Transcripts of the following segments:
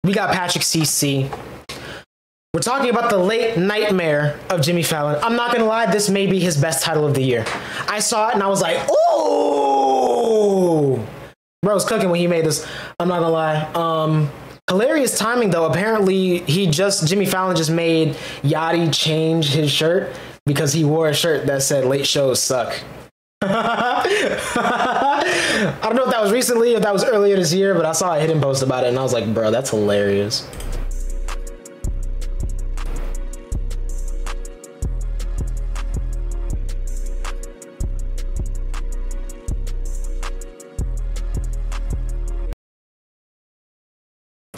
We got Patrick CC. We're talking about the late nightmare of Jimmy Fallon. I'm not gonna lie, this may be his best title of the year. I saw it and I was like, oh, bro's cooking when he made this. I'm not gonna lie. Hilarious timing though. Apparently Jimmy Fallon just made Yachty change his shirt because he wore a shirt that said late shows suck. I don't know if that was recently or that was earlier this year, but I saw a hidden post about it and I was like, bro, that's hilarious.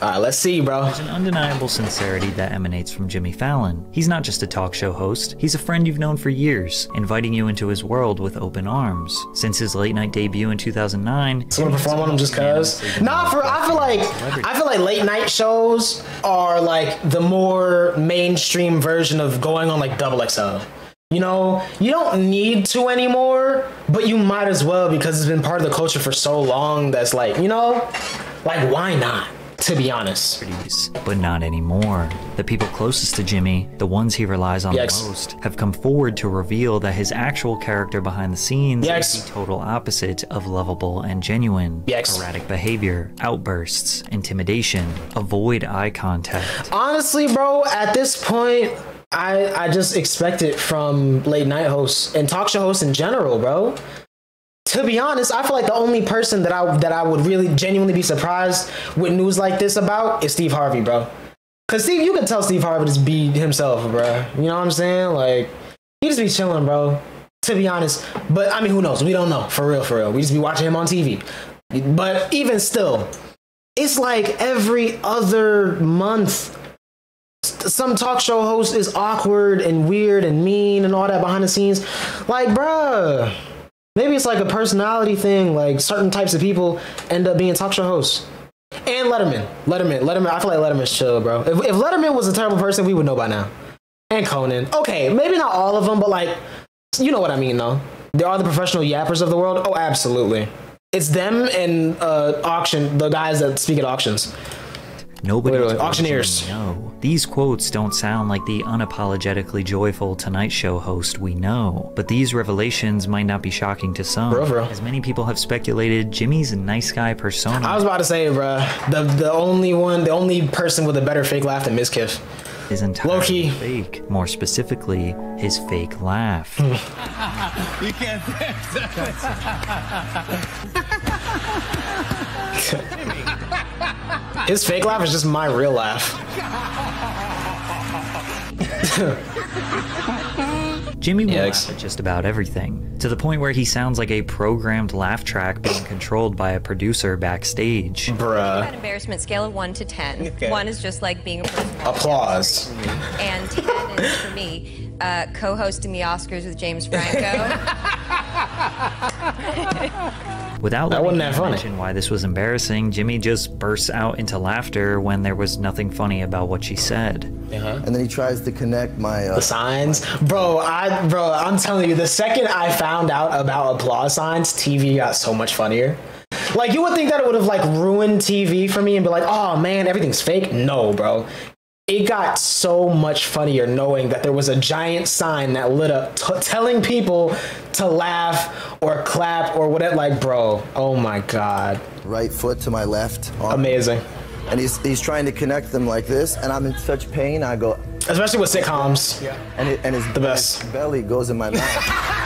All right, let's see, bro. There's an undeniable sincerity that emanates from Jimmy Fallon. He's not just a talk show host, he's a friend you've known for years, inviting you into his world with open arms. Since his late night debut in 2009, someone perform on him just cause? Nah, I feel like late night shows are like the more mainstream version of going on like Double XL. You know, you don't need to anymore, but you might as well because it's been part of the culture for so long that's like, you know, like why not? To be honest. But not anymore. The people closest to Jimmy, the ones he relies on the most, have come forward to reveal that his actual character behind the scenes is the total opposite of lovable and genuine. Erratic behavior, outbursts, intimidation, avoid eye contact. Honestly, bro, at this point, I just expect it from late night hosts and talk show hosts in general, bro. To be honest, I feel like the only person that I would really genuinely be surprised with news like this about is Steve Harvey, bro. Cause Steve, you can tell Steve Harvey just be himself, bro. You know what I'm saying? Like, he just be chilling, bro. To be honest, but I mean, who knows? We don't know, for real, for real. We just be watching him on TV. But even still, it's like every other month, some talk show host is awkward and weird and mean and all that behind the scenes. Like, bruh. Maybe it's like a personality thing, like certain types of people end up being talk show hosts. And Letterman. I feel like Letterman's chill, bro. If Letterman was a terrible person, we would know by now. And Conan. Okay, maybe not all of them, but like, you know what I mean, though. There are the professional yappers of the world. Oh, absolutely. It's them and the guys that speak at auctions. Nobody auctioneers. No. These quotes don't sound like the unapologetically joyful Tonight Show host we know, but these revelations might not be shocking to some. As many people have speculated, Jimmy's a nice guy persona. I was about to say, bruh, the only person with a better fake laugh than Mizkif is entirely fake. More specifically, his fake laugh. You can't say His fake laugh is just my real laugh. Jimmy will laugh at just about everything, to the point where he sounds like a programmed laugh track being controlled by a producer backstage. Bruh. An embarrassment scale of 1 to 10. Okay. 1 is just like being a person. Applause. And 10 is for me, co-hosting the Oscars with James Franco. Without letting me mention why this was embarrassing, Jimmy just bursts out into laughter when there was nothing funny about what she said. And then he tries to connect the signs. Bro, I'm telling you, the second I found out about applause signs, TV got so much funnier. Like, you would think that it would have like ruined TV for me and be like, oh man, everything's fake. No, bro. It got so much funnier knowing that there was a giant sign that lit up telling people to laugh or clap or whatever. Like, bro, oh my God. Right foot to my left arm. Amazing. And he's trying to connect them like this, and I'm in such pain, I go... Especially with sitcoms. Yeah. And his belly goes in my mouth.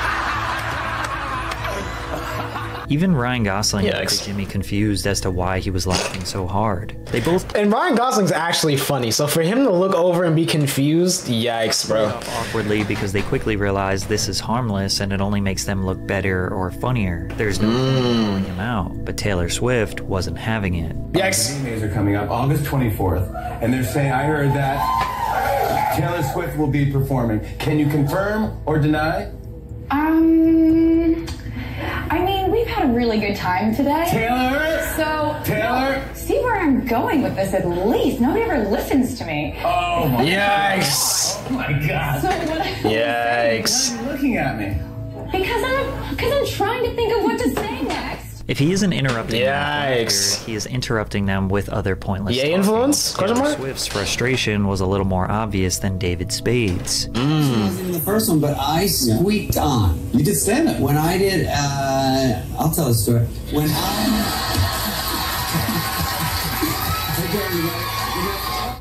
Even Ryan Gosling got Jimmy confused as to why he was laughing so hard. They both... And Ryan Gosling's actually funny, so for him to look over and be confused, yikes, bro. Awkwardly because they quickly realize this is harmless and it only makes them look better or funnier. There's no calling him out, but Taylor Swift wasn't having it. Yikes. The VMAs are coming up August 24th, and they're saying, I heard that Taylor Swift will be performing. Can you confirm or deny? I mean, we've had a really good time today. Taylor? See where I'm going with this at least. Nobody ever listens to me. Oh my Yikes. God. Oh my God. So what Yikes. Why are you looking at me? Because I'm trying to think of what to say next. If he isn't interrupting them, he is interrupting them with other pointless talking. Influence? Taylor Swift's frustration was a little more obvious than David Spade's. It wasn't even the first one, but I squeaked on. You did stand-up. When I did, I'll tell a story. When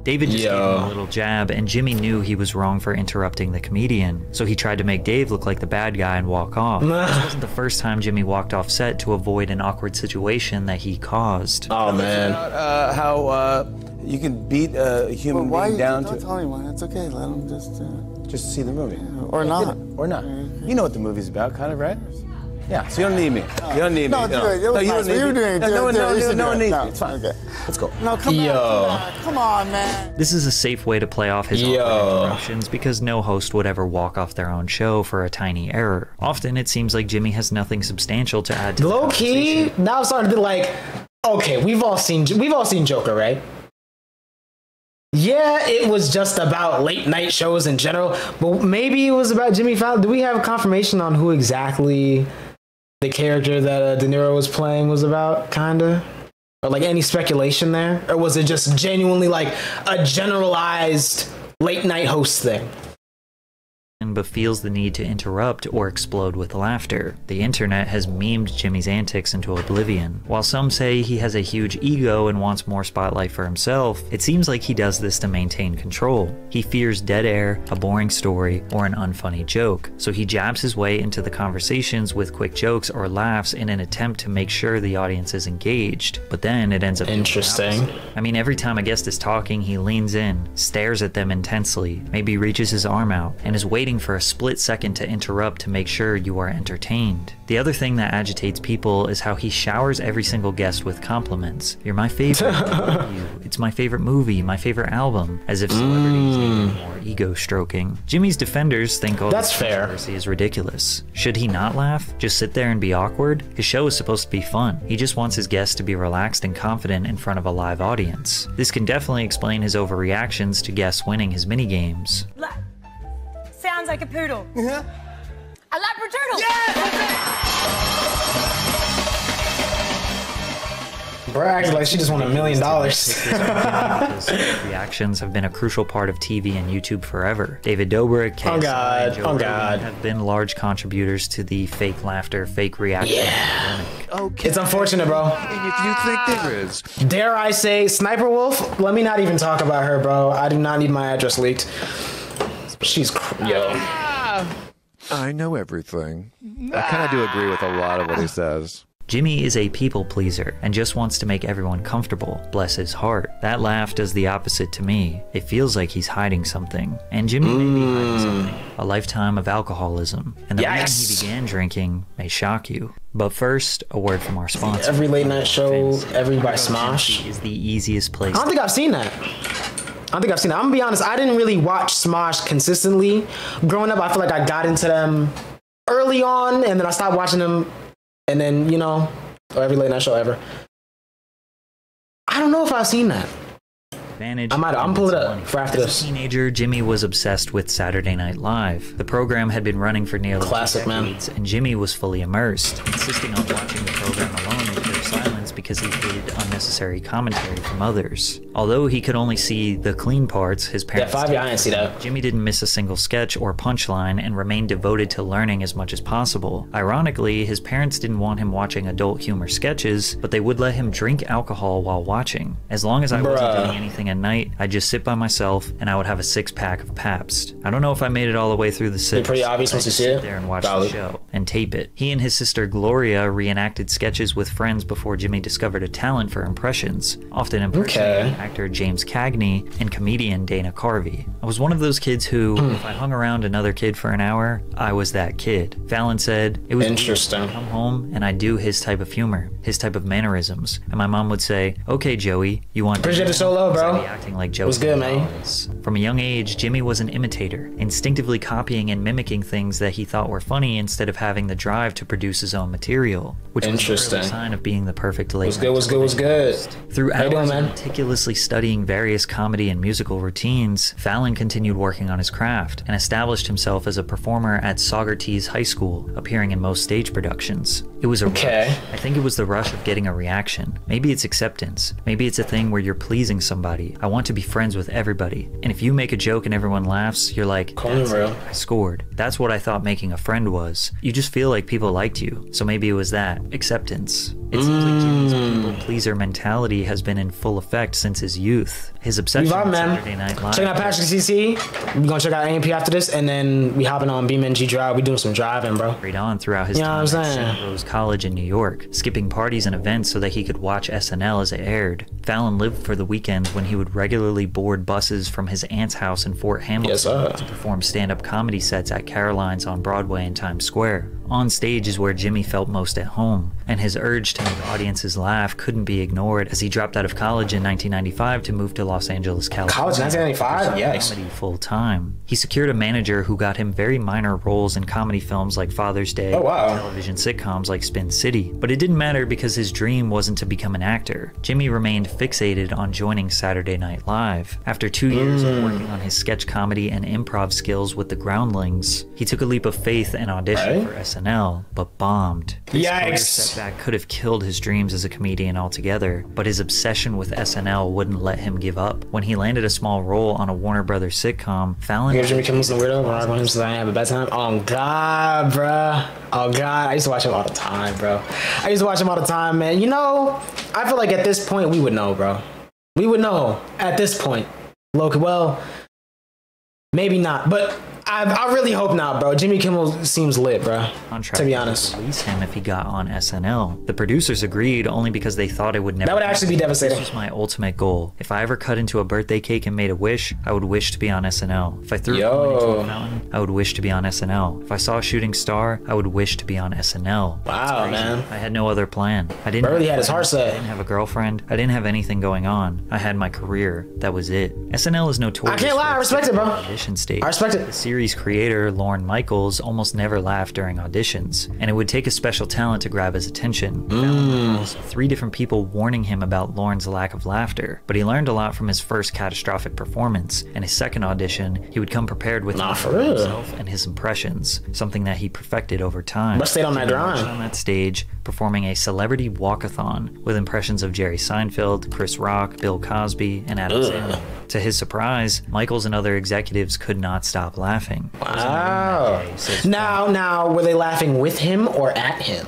David just gave him a little jab, and Jimmy knew he was wrong for interrupting the comedian, so he tried to make Dave look like the bad guy and walk off. This wasn't the first time Jimmy walked off set to avoid an awkward situation that he caused. Oh, man. How you can beat a human being down to... Don't tell anyone. It's okay. Let him just see the movie. Or not. Or not. You know what the movie's about, kind of, right? Yeah, so you don't need me. You don't need me. No, you don't need me. No one needs me. It's fine. Okay. Let's go. No, come on. Come on, man. This is a safe way to play off his awkward interruptions because no host would ever walk off their own show for a tiny error. Often it seems like Jimmy has nothing substantial to add to the conversation. Low-key, now I'm starting to be like, okay, we've all seen Joker, right? Yeah, it was just about late night shows in general, but maybe it was about Jimmy Fallon. Do we have confirmation on who exactly the character that De Niro was playing was about, kinda? Or like any speculation there? Or was it just genuinely like a generalized late night host thing? But feels the need to interrupt or explode with laughter. The internet has memed Jimmy's antics into oblivion. While some say he has a huge ego and wants more spotlight for himself, it seems like he does this to maintain control. He fears dead air, a boring story, or an unfunny joke, so he jabs his way into the conversations with quick jokes or laughs in an attempt to make sure the audience is engaged. But then it ends up interesting. I mean, every time a guest is talking, he leans in, stares at them intensely, maybe reaches his arm out, and is waiting for a split second to interrupt to make sure you are entertained. The other thing that agitates people is how he showers every single guest with compliments. You're my favorite. I love you. It's my favorite movie, my favorite album, as if celebrities need more ego stroking. Jimmy's defenders think all this controversy is ridiculous. Should he not laugh? Just sit there and be awkward? His show is supposed to be fun. He just wants his guests to be relaxed and confident in front of a live audience. This can definitely explain his overreactions to guests winning his minigames. Sounds like a poodle. Yeah. A labradoodle. Yeah. Bro, acting like she just won $1 million. Reactions have been a crucial part of TV and YouTube forever. David Dobrik, KSI, and Joe Rogan have been large contributors to the fake laughter, fake reaction epidemic. Okay. It's unfortunate, bro. And if you think there is, dare I say, Sniper Wolf? Let me not even talk about her, bro. I do not need my address leaked. She's I know everything. I kind of do agree with a lot of what he says. Jimmy is a people pleaser and just wants to make everyone comfortable, bless his heart. That laugh does the opposite to me. It feels like he's hiding something. And Jimmy may be hiding something. A lifetime of alcoholism. And the reason he began drinking may shock you. But first, a word from our sponsor. Every late night show, every by Smosh, is the easiest place. I don't think I've seen that. I'm gonna be honest, I didn't really watch Smosh consistently. Growing up, I feel like I got into them early on, and then I stopped watching them, and then, you know, every late night show ever. I don't know if I've seen that. I'm pull it up for after this. As a teenager, Jimmy was obsessed with Saturday Night Live. The program had been running for nearly 2 decades, and Jimmy was fully immersed, insisting on watching the program alone in pure silence because he hated unnecessary commentary from others. Although he could only see the clean parts, his parents I didn't see that. Jimmy didn't miss a single sketch or punchline and remained devoted to learning as much as possible. Ironically, his parents didn't want him watching adult humor sketches, but they would let him drink alcohol while watching. As long as I wasn't doing anything at night, I'd just sit by myself and I would have a 6-pack of Pabst. I don't know if I made it all the way through the 6. It's pretty obvious once you see it. Sit there and watch the show and tape it. He and his sister Gloria reenacted sketches with friends before Jimmy discovered a talent for impressions, often impersonating actor James Cagney and comedian Dana Carvey. I was one of those kids who, if I hung around another kid for an hour, I was that kid. Fallon said, it was interesting. I'd come home and I'd do his type of humor, his type of mannerisms, and my mom would say, okay, Joey, you want appreciate it so low, bro. Acting like Joey. Was good, man. From a young age, Jimmy was an imitator, instinctively copying and mimicking things that he thought were funny instead of having the drive to produce his own material, which was a sign of being the perfect late. Was good. Through hours of meticulously studying various comedy and musical routines, Fallon continued working on his craft and established himself as a performer at Saugerties High School, appearing in most stage productions. It was a rush. I think it was the rush of getting a reaction. Maybe it's acceptance. Maybe it's a thing where you're pleasing somebody. I want to be friends with everybody. And if you make a joke and everyone laughs, you're like, that's it, I scored. That's what I thought making a friend was. You just feel like people liked you. So maybe it was that. Acceptance. It seems like Jimmy's people-pleaser mentality has been in full effect since his youth. His obsession with Saturday Night Live. Check out Patrick CC. We're gonna check out AMP after this, and then we hopping on BeamNG Drive. We doing some driving, bro. Carried on throughout his time at St. Rose College in New York, skipping parties and events so that he could watch SNL as it aired. Fallon lived for the weekends when he would regularly board buses from his aunt's house in Fort Hamilton to perform stand-up comedy sets at Caroline's on Broadway and Times Square. On stage is where Jimmy felt most at home, and his urge to make audiences laugh couldn't be ignored as he dropped out of college in 1995 to move to Los Angeles, California. College 1995? Yes. Comedy full-time. He secured a manager who got him very minor roles in comedy films like Father's Day, television sitcoms like Spin City. But it didn't matter because his dream wasn't to become an actor. Jimmy remained fixated on joining Saturday Night Live. After 2 years of working on his sketch comedy and improv skills with the Groundlings, he took a leap of faith and auditioned for SNL, but bombed. This career setback could have killed his dreams as a comedian altogether, but his obsession with SNL wouldn't let him give up. When he landed a small role on a Warner Brothers sitcom, Fallon... Jimmy Kimmel's the weirdo, when I go him so I have a bedtime. Oh God, bruh. Oh God, I used to watch him all the time, bro. I used to watch him all the time, man. You know, I feel like at this point we would know, bro. We would know at this point. Loki, well, maybe not, but I really hope not, bro. Jimmy Kimmel seems lit, bro. To be honest, release him if he got on SNL. The producers agreed only because they thought it would never. That would actually be devastating. This was my ultimate goal. If I ever cut into a birthday cake and made a wish, I would wish to be on SNL. If I threw a coin into a fountain, I would wish to be on SNL. If I saw a shooting star, I would wish to be on SNL. Wow, man. I had no other plan. I didn't. Really had his heart set. I didn't have a girlfriend. I didn't have anything going on. I had my career. That was it. SNL is notorious. I can't lie. I respect it, bro. Audition stage. I respect it. The series creator, Lorne Michaels, almost never laughed during auditions, and it would take a special talent to grab his attention. Fallon recalls 3 different people warning him about Lorne's lack of laughter, but he learned a lot from his first catastrophic performance, and his second audition, he would come prepared with himself and his impressions, something that he perfected over time. But stayed on that grind. On that stage, performing a celebrity walkathon with impressions of Jerry Seinfeld, Chris Rock, Bill Cosby, and Adam Sandler. To his surprise, Michaels and other executives could not stop laughing. Wow. Now, were they laughing with him or at him?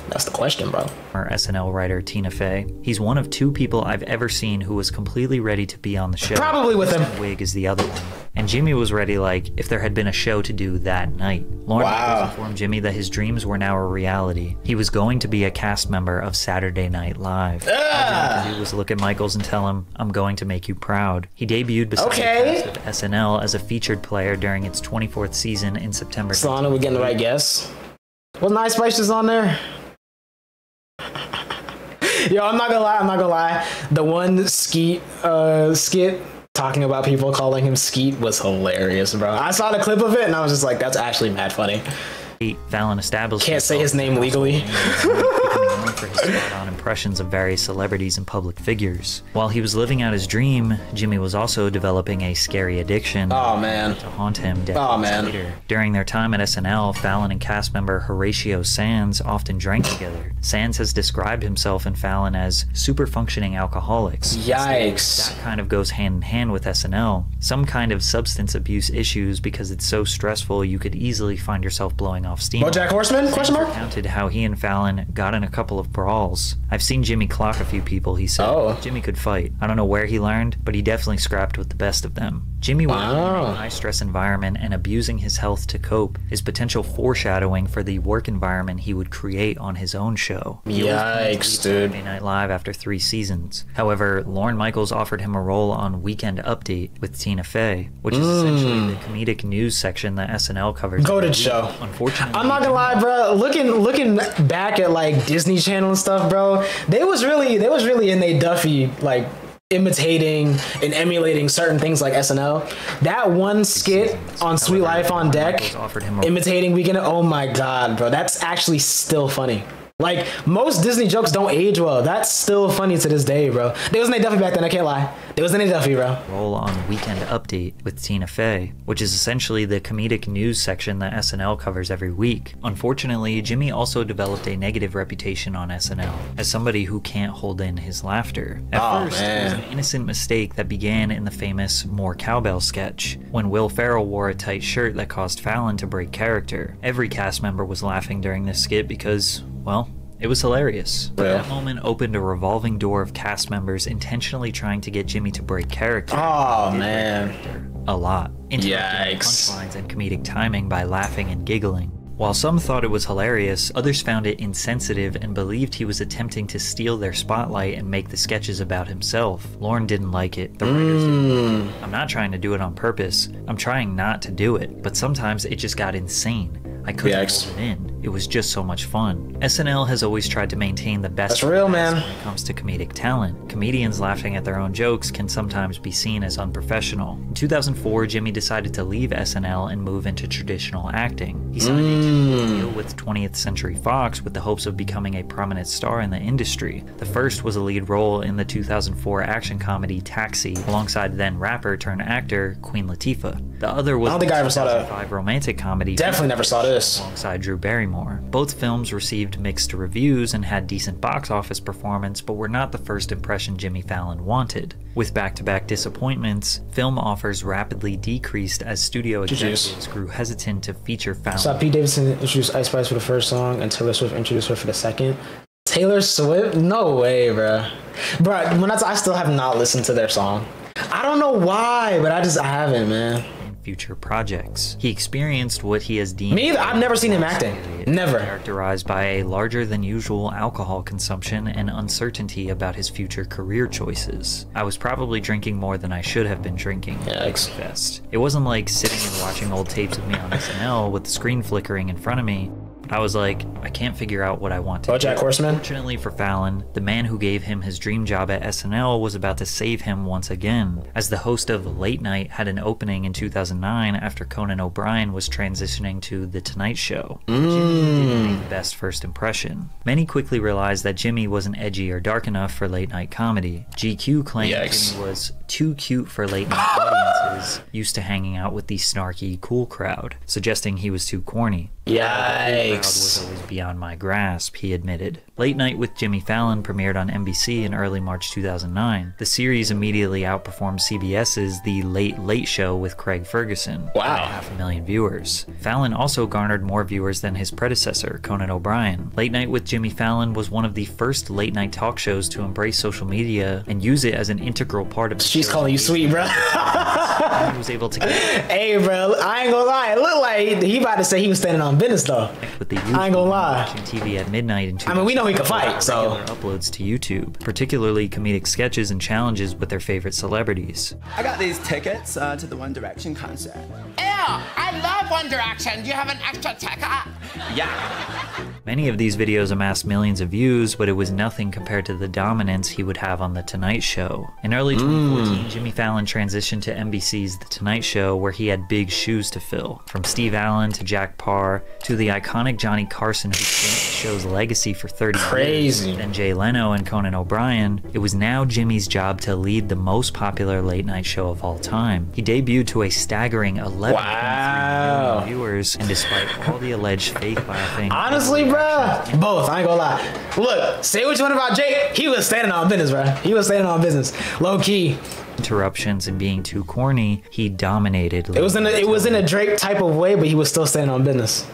That's the question, bro. Our SNL writer, Tina Fey. He's one of 2 people I've ever seen who was completely ready to be on the show. Probably with him. Wig is the other one. And Jimmy was ready like if there had been a show to do that night. Lorne informed Jimmy that his dreams were now a reality. He was going to be a cast member of Saturday Night Live. All Jimmy could do was look at Michaels and tell him, "I'm going to make you proud." He debuted beside the cast of SNL as a featured player during its 24th season in September. Solana, we're getting the right guess. Wasn't Ice Spice on there? Yo, I'm not gonna lie. The one skit talking about people calling him Skeet was hilarious, bro. I saw the clip of it and I was just like, that's actually mad funny. Fallon established. Can't say his name legally. For his spot-on impressions of various celebrities and public figures. While he was living out his dream, Jimmy was also developing a scary addiction to haunt him decades later. During their time at SNL, Fallon and cast member Horatio Sands often drank together. Sands has described himself and Fallon as super-functioning alcoholics. Yikes. That kind of goes hand in hand with SNL. Some kind of substance abuse issues because it's so stressful you could easily find yourself blowing off steam. BoJack Horseman? Question mark? Counted how he and Fallon got in a couple of brawls. I've seen Jimmy clock a few people, he said. Jimmy could fight. I don't know where he learned, but he definitely scrapped with the best of them. Jimmy was in a high-stress environment and abusing his health to cope is potential foreshadowing for the work environment he would create on his own show. Yikes, dude. Saturday Night Live after 3 seasons. However, Lorne Michaels offered him a role on Weekend Update with Tina Fey, which is essentially the comedic news section that SNL covers. Goated show. Unfortunately, I'm not gonna lie, bro. Looking back at like Disney Channel and stuff, bro, they was really in they Duffy like imitating and emulating certain things like SNL. That one skit on Sweet Life on Deck, imitating Weekend. Oh my god, bro, that's actually still funny. Like, most Disney jokes don't age well. That's still funny to this day, bro. They was in a Duffy back then, I can't lie. They was in a Duffy, bro. Role on Weekend Update with Tina Fey, which is essentially the comedic news section that SNL covers every week. Unfortunately, Jimmy also developed a negative reputation on SNL as somebody who can't hold in his laughter. At first, it was an innocent mistake that began in the famous More Cowbell sketch, when Will Ferrell wore a tight shirt that caused Fallon to break character. Every cast member was laughing during this skit because, well, it was hilarious. But that moment opened a revolving door of cast members intentionally trying to get Jimmy to break character. Oh, man. A lot. Interrupting punchlines and comedic timing by laughing and giggling. While some thought it was hilarious, others found it insensitive and believed he was attempting to steal their spotlight and make the sketches about himself. Lorne didn't like it. The writers didn't like it. I'm not trying to do it on purpose. I'm trying not to do it. But sometimes it just got insane. I couldn't hold it in. It was just so much fun. SNL has always tried to maintain the best when it comes to comedic talent. Comedians laughing at their own jokes can sometimes be seen as unprofessional. In 2004, Jimmy decided to leave SNL and move into traditional acting. He signed a deal with 20th Century Fox with the hopes of becoming a prominent star in the industry. The first was a lead role in the 2004 action comedy Taxi, alongside then rapper turned actor Queen Latifah. The other was the 2005 romantic comedy. Definitely never saw this. Alongside Drew Barrymore. Both films received mixed reviews and had decent box office performance, but were not the first impression Jimmy Fallon wanted. With back-to-back disappointments, film offers rapidly decreased as studio executives grew hesitant to feature Fallon. So Pete Davidson introduced Ice Spice for the first song, and Taylor Swift introduced her for the second. Taylor Swift? No way, bro. Bro, when I still have not listened to their song. I don't know why, but I haven't, man. Future projects. He experienced what he has deemed... Me either. I've never seen him acting. Never. Characterized by a larger than usual alcohol consumption and uncertainty about his future career choices. I was probably drinking more than I should have been drinking. Yikes. It wasn't like sitting and watching old tapes of me on SNL with the screen flickering in front of me. I was like, I can't figure out what I want to do. Jack Horseman? Fortunately for Fallon, the man who gave him his dream job at SNL was about to save him once again, as the host of Late Night had an opening in 2009 after Conan O'Brien was transitioning to The Tonight Show. Jimmy didn't make the best first impression. Many quickly realized that Jimmy wasn't edgy or dark enough for late night comedy. GQ claimed Jimmy was too cute for late night audiences, used to hanging out with the snarky, cool crowd, suggesting he was too corny. Yikes. Was always beyond my grasp, he admitted. Late Night with Jimmy Fallon premiered on NBC in early March 2009. The series immediately outperformed CBS's The Late Late Show with Craig Ferguson. Wow. By 500,000 viewers. Fallon also garnered more viewers than his predecessor, Conan O'Brien. Late Night with Jimmy Fallon was one of the first late night talk shows to embrace social media and use it as an integral part of the She's calling you sweet, bro. He was able to get... Hey, bro, I ain't gonna lie. It looked like he about to say he was standing on business, though. With the I ain't gonna lie. Watching TV at midnight in 2000. I mean, we know he can fight, so. Uploads to YouTube, particularly comedic sketches and challenges with their favorite celebrities. I got these tickets to the One Direction concert. Ew, I love One Direction. Do you have an extra ticket? Yeah. Many of these videos amassed millions of views, but it was nothing compared to the dominance he would have on The Tonight Show. In early 2014, Jimmy Fallon transitioned to NBC's The Tonight Show, where he had big shoes to fill. From Steve Allen to Jack Parr to the iconic Johnny Carson, who spent the show's legacy for 30 years, then Jay Leno and Conan O'Brien, it was now Jimmy's job to lead the most popular late night show of all time. He debuted to a staggering 11.3 million viewers, and despite all the alleged fake laughing... Honestly, bro, both, I ain't gonna lie. Look, say what you want about Jake, he was standing on business, bro. He was standing on business, low key. Interruptions and being too corny, he dominated. It was in a Drake type of way, but he was still standing on business.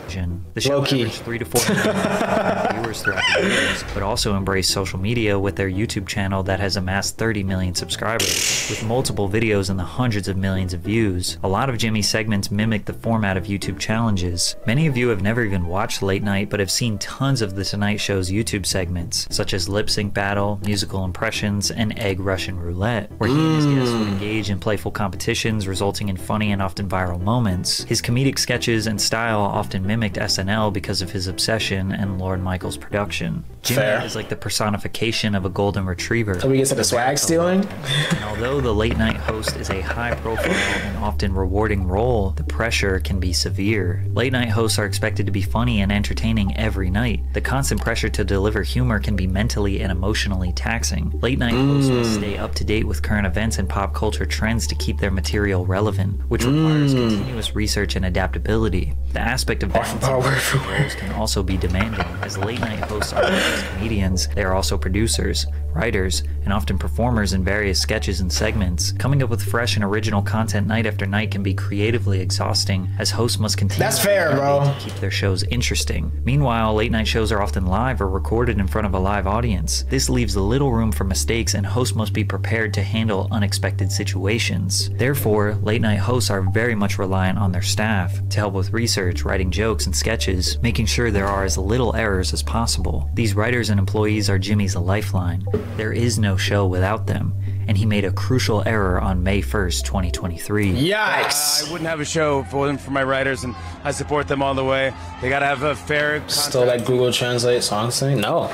The show averaged 3 to 4 million viewers throughout the years, but also embraced social media with their YouTube channel that has amassed 30 million subscribers, with multiple videos and the hundreds of millions of views. A lot of Jimmy's segments mimic the format of YouTube challenges. Many of you have never even watched Late Night, but have seen tons of The Tonight Show's YouTube segments, such as Lip Sync Battle, Musical Impressions, and Egg Russian Roulette, where he and his guests would engage in playful competitions, resulting in funny and often viral moments. His comedic sketches and style often mimicked SNL because of his obsession and Lorne Michaels' production. Jimmy is like the personification of a golden retriever. So we get to the swag stealing? And although the late night host is a high profile and often rewarding role, the pressure can be severe. Late night hosts are expected to be funny and entertaining every night. The constant pressure to deliver humor can be mentally and emotionally taxing. Late night hosts must stay up to date with current events and pop culture trends to keep their material relevant, which requires continuous research and adaptability. The aspect of balancing roles can also be demanding. As late night hosts are not just comedians, they are also producers, writers, and often performers in various sketches and segments. Coming up with fresh and original content night after night can be creatively exhausting, as hosts must continue to keep their shows interesting. Meanwhile, late night shows are often live or recorded in front of a live audience. This leaves little room for mistakes, and hosts must be prepared to handle unexpected situations. Therefore, late night hosts are very much reliant on their staff to help with research, writing jokes and sketches, making sure there are as little errors as possible. These writers and employees are Jimmy's lifeline. There is no show without them, and he made a crucial error on May 1st, 2023. Yikes! I wouldn't have a show if it wasn't for my writers, and I support them all the way. They gotta have a fair contract. Still that Google Translate song thing? No,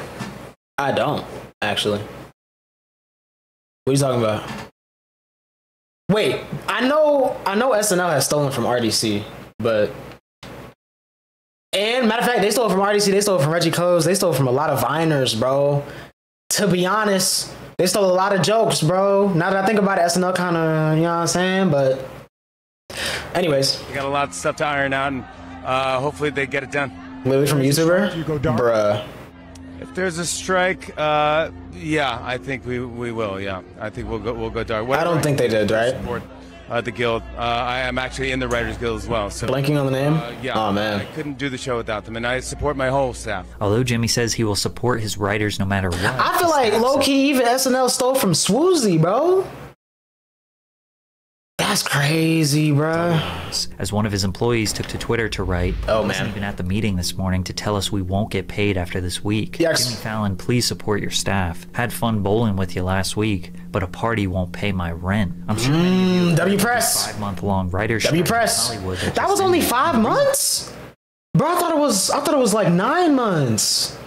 I don't, actually. What are you talking about? Wait, I know SNL has stolen from RDC, but... And matter of fact, they stole from RDC, they stole from Reggie Coase, they stole from a lot of Viners, bro. To be honest, they stole a lot of jokes, bro. Now that I think about it, SNL kind of, you know what I'm saying? But anyways. We got a lot of stuff to iron out, and hopefully they get it done. Literally from a YouTuber? Bruh. If there's a strike, yeah, I think we will, yeah. I think we'll go dark. I don't think they did, right? Support the guild. I am actually in the Writers Guild as well. So, blanking on the name? Yeah. Oh, man. I couldn't do the show without them, and I support my whole staff. Although Jimmy says he will support his writers no matter what. I feel like low-key even SNL stole from Swoozie, bro. That's crazy, bro. As one of his employees took to Twitter to write, I wasn't even at the meeting this morning to tell us we won't get paid after this week. Yes. Jimmy Fallon, please support your staff. Had fun bowling with you last week, but a party won't pay my rent. I'm sure many of you W Press. 5-month-long writer's W Press. That was only 5 months? Bro, I thought it was like 9 months.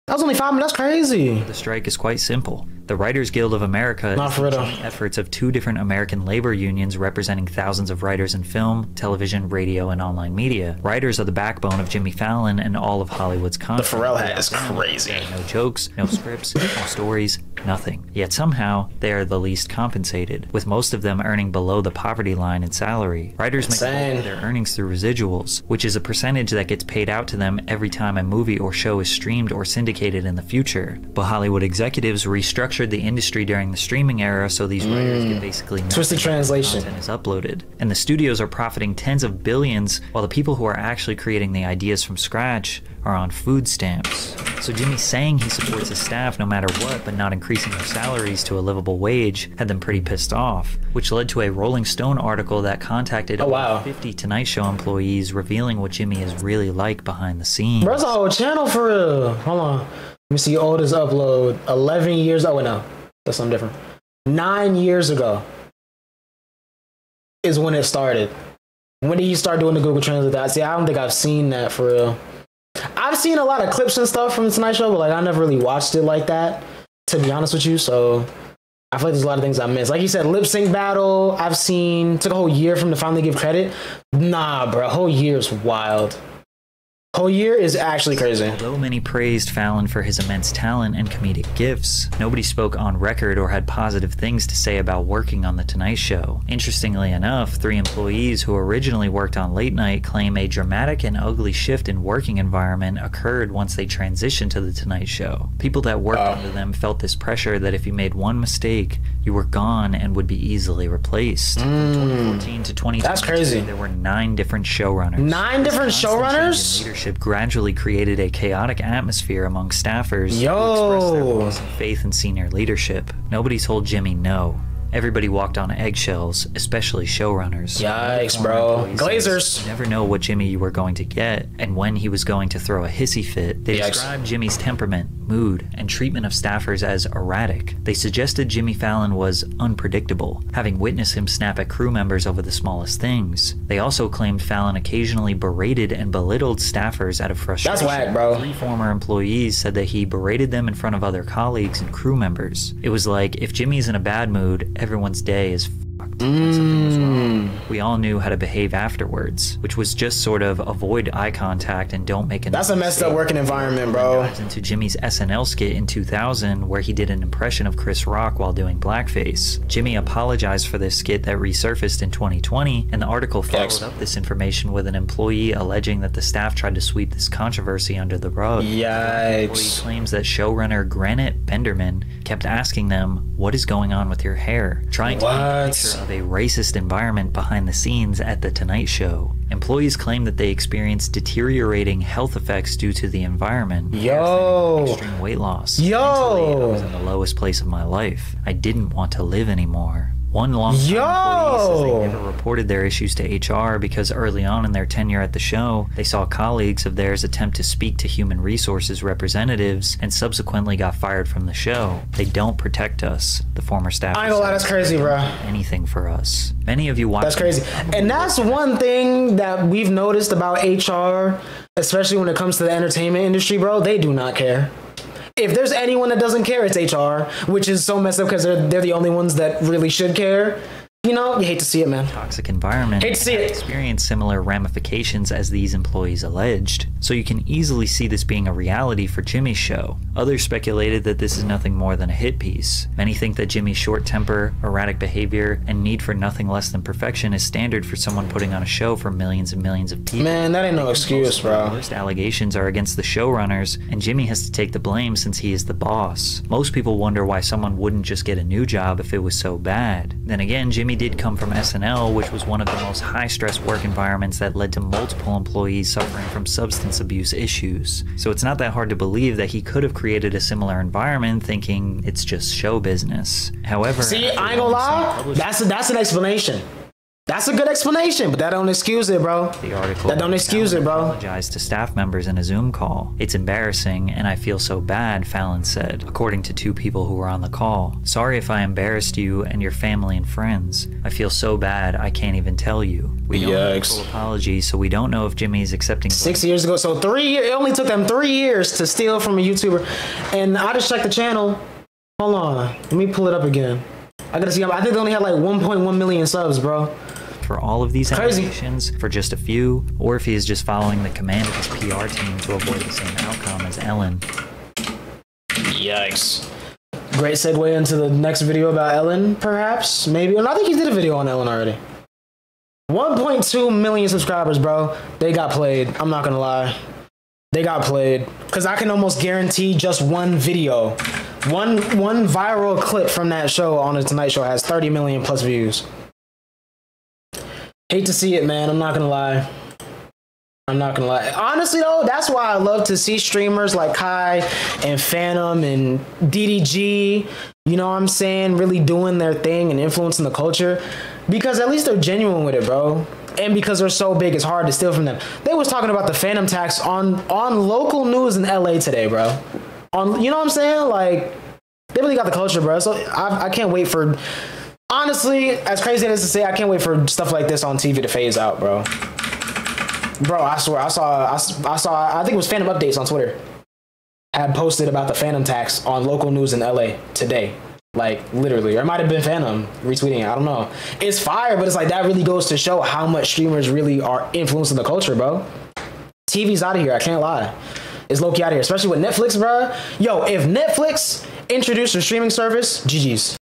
That was only 5 months. That's crazy. The strike is quite simple. The Writers Guild of America is the joint efforts of 2 different American labor unions representing thousands of writers in film, television, radio, and online media. Writers are the backbone of Jimmy Fallon and all of Hollywood's content. The Pharrell hat is crazy. No jokes, no scripts, no stories, nothing. Yet somehow, they are the least compensated, with most of them earning below the poverty line in salary. Writers make most of their earnings through residuals, which is a percentage that gets paid out to them every time a movie or show is streamed or syndicated in the future. But Hollywood executives restructured the industry during the streaming era, so these writers get basically twisted translation content is uploaded, and the studios are profiting tens of billions, while the people who are actually creating the ideas from scratch are on food stamps. So Jimmy saying he supports his staff no matter what, but not increasing their salaries to a livable wage, had them pretty pissed off, which led to a Rolling Stone article that contacted over 50 Tonight Show employees, revealing what Jimmy is really like behind the scenes. Bro, that's a whole channel for real. Hold on. Let me see oldest upload. 11 years. Oh, wait, no. That's something different. 9 years ago is when it started. When did you start doing the Google Translate? See, I don't think I've seen that for real. I've seen a lot of clips and stuff from the Tonight Show, but like I never really watched it like that, to be honest with you. So I feel like there's a lot of things I missed. Like you said, lip sync battle. I've seen. Took a whole year for them to finally give credit. Nah, bro, a whole year is wild. Whole year is actually crazy. Although many praised Fallon for his immense talent and comedic gifts, nobody spoke on record or had positive things to say about working on The Tonight Show. Interestingly enough, 3 employees who originally worked on Late Night claim a dramatic and ugly shift in working environment occurred once they transitioned to The Tonight Show. People that worked under them felt this pressure that if you made one mistake, you were gone and would be easily replaced. From 2014 to 2022, that's crazy. There were 9 different showrunners. 9 different showrunners? Leadership gradually created a chaotic atmosphere among staffers who expressed their loss of faith in senior leadership. Nobody told Jimmy no. Everybody walked on eggshells, especially showrunners. Yikes, bro. Glazers. You never know what Jimmy you were going to get and when he was going to throw a hissy fit. They described Jimmy's temperament, mood, and treatment of staffers as erratic. They suggested Jimmy Fallon was unpredictable, having witnessed him snap at crew members over the smallest things. They also claimed Fallon occasionally berated and belittled staffers out of frustration. That's whack, bro. 3 former employees said that he berated them in front of other colleagues and crew members. It was like, if Jimmy's in a bad mood, everyone's day is fucked. When something was wrong, we all knew how to behave afterwards, which was just sort of avoid eye contact and don't make a That's a messed up working environment, bro. Into Jimmy's SNL skit in 2000 where he did an impression of Chris Rock while doing blackface. Jimmy apologized for this skit that resurfaced in 2020, and the article followed up this information with an employee alleging that the staff tried to sweep this controversy under the rug. Yikes. The employee claims that showrunner Granite Benderman kept asking them, "What is going on with your hair?" trying to paint a picture of a racist environment behind the scenes at The Tonight Show. Employees claim that they experienced deteriorating health effects due to the environment. Extreme weight loss. Mentally, I was in the lowest place of my life. I didn't want to live anymore. One long-time employee says they never reported their issues to HR because early on in their tenure at the show, they saw colleagues of theirs attempt to speak to human resources representatives and subsequently got fired from the show. They don't protect us, the former staff. I ain't gonna lie, that's crazy, bro. Anything for us. Many of you watch. That's crazy. And that's one thing that we've noticed about HR, especially when it comes to the entertainment industry, bro. They do not care. If there's anyone that doesn't care, it's HR, which is so messed up because they're the only ones that really should care. You know, you hate to see it, man. Toxic environment. Hate to see it. Experienced similar ramifications as these employees alleged, so you can easily see this being a reality for Jimmy's show. Others speculated that this is nothing more than a hit piece. Many think that Jimmy's short temper, erratic behavior, and need for nothing less than perfection is standard for someone putting on a show for millions and millions of people. Man, that ain't no excuse, bro. Most allegations are against the showrunners, and Jimmy has to take the blame since he is the boss. Most people wonder why someone wouldn't just get a new job if it was so bad. Then again, Jimmy did come from SNL, which was one of the most high-stress work environments that led to multiple employees suffering from substance abuse issues. So it's not that hard to believe that he could have created a similar environment thinking it's just show business. However, see, I ain't gonna lie, that's an explanation. That's a good explanation, but that don't excuse it, bro. The article that don't excuse it, bro. Apologized to staff members in a Zoom call. It's embarrassing, and I feel so bad, Fallon said, according to 2 people who were on the call. Sorry if I embarrassed you and your family and friends. I feel so bad, I can't even tell you. We don't have a full apology, so we don't know if Jimmy's accepting. 6 years ago, so 3 years. It only took them 3 years to steal from a YouTuber, and I just checked the channel. Hold on, let me pull it up again. I gotta see. I think they only had like 1.1 million subs, bro. For all of these allegations, for just a few, or if he is just following the command of his PR team to avoid the same outcome as Ellen. Yikes. Great segue into the next video about Ellen, perhaps? Maybe. I think he did a video on Ellen already. 1.2 million subscribers, bro. They got played. I'm not gonna lie. They got played. Because I can almost guarantee just one video. One viral clip from that show on The Tonight Show has 30 million plus views. Hate to see it, man. I'm not gonna lie. I'm not gonna lie. Honestly, though, that's why I love to see streamers like Kai and Phantom and DDG, you know what I'm saying, really doing their thing and influencing the culture. Because at least they're genuine with it, bro. And because they're so big, it's hard to steal from them. They was talking about the Phantom tax on local news in LA today, bro. You know what I'm saying? Like, they really got the culture, bro. So I can't wait for... Honestly, as crazy as it is to say, I can't wait for stuff like this on TV to phase out, bro. Bro, I swear, I saw, I think it was Phantom Updates on Twitter, had posted about the Phantom tax on local news in LA today. Like, literally. Or it might have been Phantom retweeting it. I don't know. It's fire, but it's like, that really goes to show how much streamers really are influencing the culture, bro. TV's out of here, I can't lie. It's low-key out of here, especially with Netflix, bro. Yo, if Netflix introduced a streaming service, GG's.